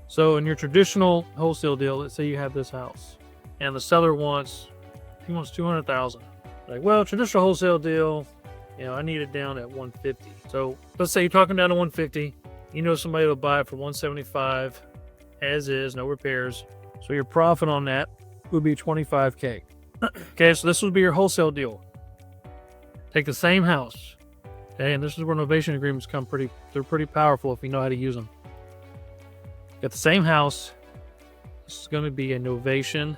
So in your traditional wholesale deal, let's say you have this house and the seller wants 200,000. Like, well, traditional wholesale deal, I need it down at 150. So let's say you're talking down to 150. You know somebody will buy it for 175 as is, no repairs. So your profit on that would be 25K. Okay, so this would be your wholesale deal. Take the same house. Okay, and this is where novation agreements they're pretty powerful if you know how to use them. Got the same house. This is going to be a novation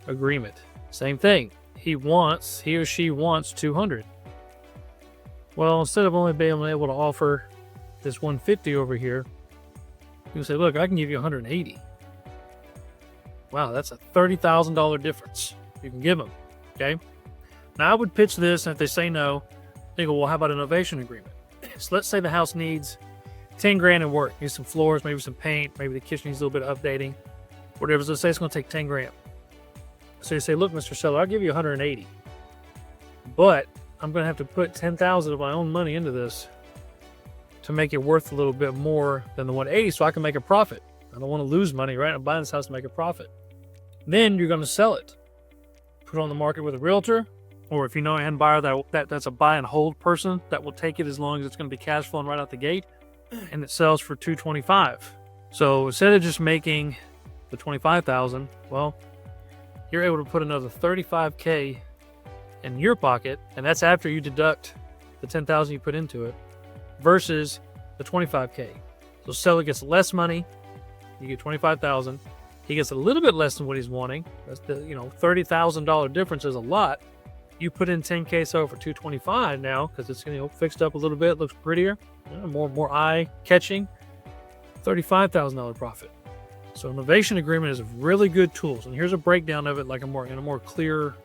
agreement. Same thing. He or she wants 200. Well, instead of only being able to offer this 150 over here, you can say, look, I can give you 180. Wow, that's a $30,000 difference you can give them. Okay. Now I would pitch this, and if they say no, they go, well, how about a novation agreement? So let's say the house needs 10 grand in work. Needs some floors, maybe some paint, maybe the kitchen needs a little bit of updating. Whatever. So let's say it's going to take 10 grand. So you say, look, Mr. Seller, I'll give you 180. But I'm going to have to put 10,000 of my own money into this to make it worth a little bit more than the 180 so I can make a profit. I don't want to lose money, right? I'm buying this house to make a profit. Then you're going to sell it. Put it on the market with a realtor, or if you know a hand buyer that's a buy and hold person that will take it as long as it's going to be cash flowing right out the gate, and it sells for $225. So instead of just making the $25,000, well, you're able to put another $35K in your pocket, and that's after you deduct the $10,000 you put into it versus the $25K. So seller gets less money, you get $25,000. He gets a little bit less than what he's wanting. That's the $30,000 difference is a lot. You put in 10K so for $225 now because it's fixed up a little bit, looks prettier, more eye catching. $35,000 profit. So novation agreement is a really good tool. And here's a breakdown of it, like in a more clear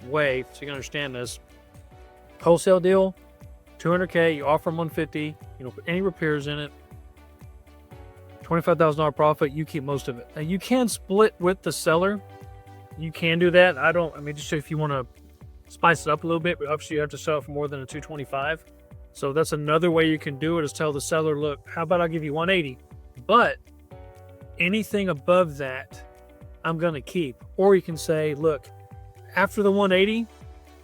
way, so you can understand this. Wholesale deal, 200K. You offer them 150. You don't put any repairs in it. $25,000 profit. You keep most of it. Now you can split with the seller. You can do that. Just if you want to spice it up a little bit, but obviously you have to sell it for more than a 225. So that's another way you can do it, is tell the seller, look, how about I'll give you 180, but anything above that I'm going to keep. Or you can say, look, after the 180,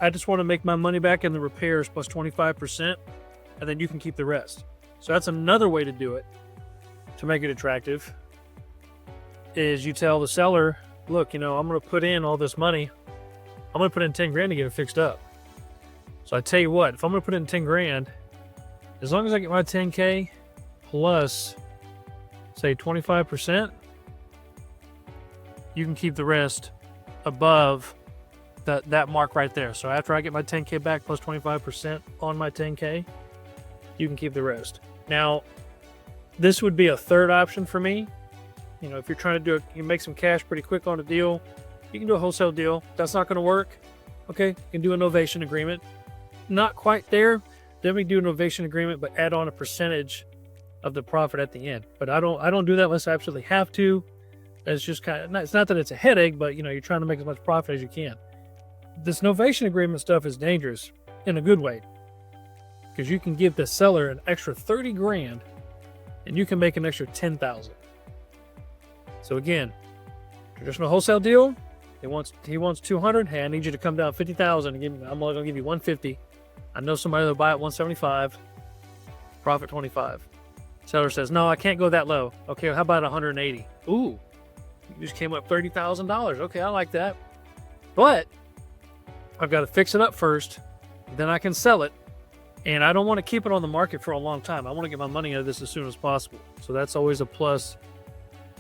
I just want to make my money back in the repairs plus 25%, and then you can keep the rest. So that's another way to do it to make it attractive, is you tell the seller, look, I'm going to put in all this money. I'm going to put in 10 grand to get it fixed up. So I tell you what, if I'm going to put in 10 grand, as long as I get my 10K plus, say, 25%, you can keep the rest above that mark right there. So after I get my 10K back plus 25% on my 10K, you can keep the rest. Now, this would be a third option for me. If you're trying to do it, you make some cash pretty quick on a deal, you can do a wholesale deal. That's not going to work. Okay, you can do a novation agreement. Not quite there. Then we do a novation agreement, but add on a percentage of the profit at the end. But I don't do that unless I absolutely have to. It's just it's not that it's a headache, but you're trying to make as much profit as you can. This novation agreement stuff is dangerous in a good way, because you can give the seller an extra 30 grand and you can make an extra 10,000. So again, traditional wholesale deal, he wants 200. Hey, I need you to come down 50,000 and I'm only gonna give you 150. I know somebody that'll buy it 175, profit 25. Seller says, no, I can't go that low. Okay, well, how about 180? Ooh, you just came up $30,000. Okay, I like that. But I've got to fix it up first, then I can sell it. And I don't want to keep it on the market for a long time. I want to get my money out of this as soon as possible. So that's always a plus,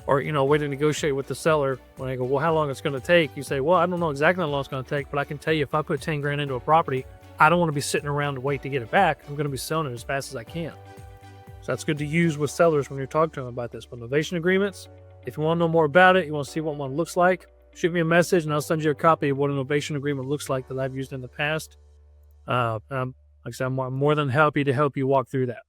or, a way to negotiate with the seller. When I go, well, how long it's going to take? You say, well, I don't know exactly how long it's going to take, but I can tell you if I put 10 grand into a property, I don't want to be sitting around to wait to get it back. I'm going to be selling it as fast as I can. So that's good to use with sellers when you're talking to them about this. But novation agreements, if you want to know more about it, you want to see what one looks like, shoot me a message and I'll send you a copy of what a novation agreement looks like that I've used in the past. Like I said, I'm more than happy to help you walk through that.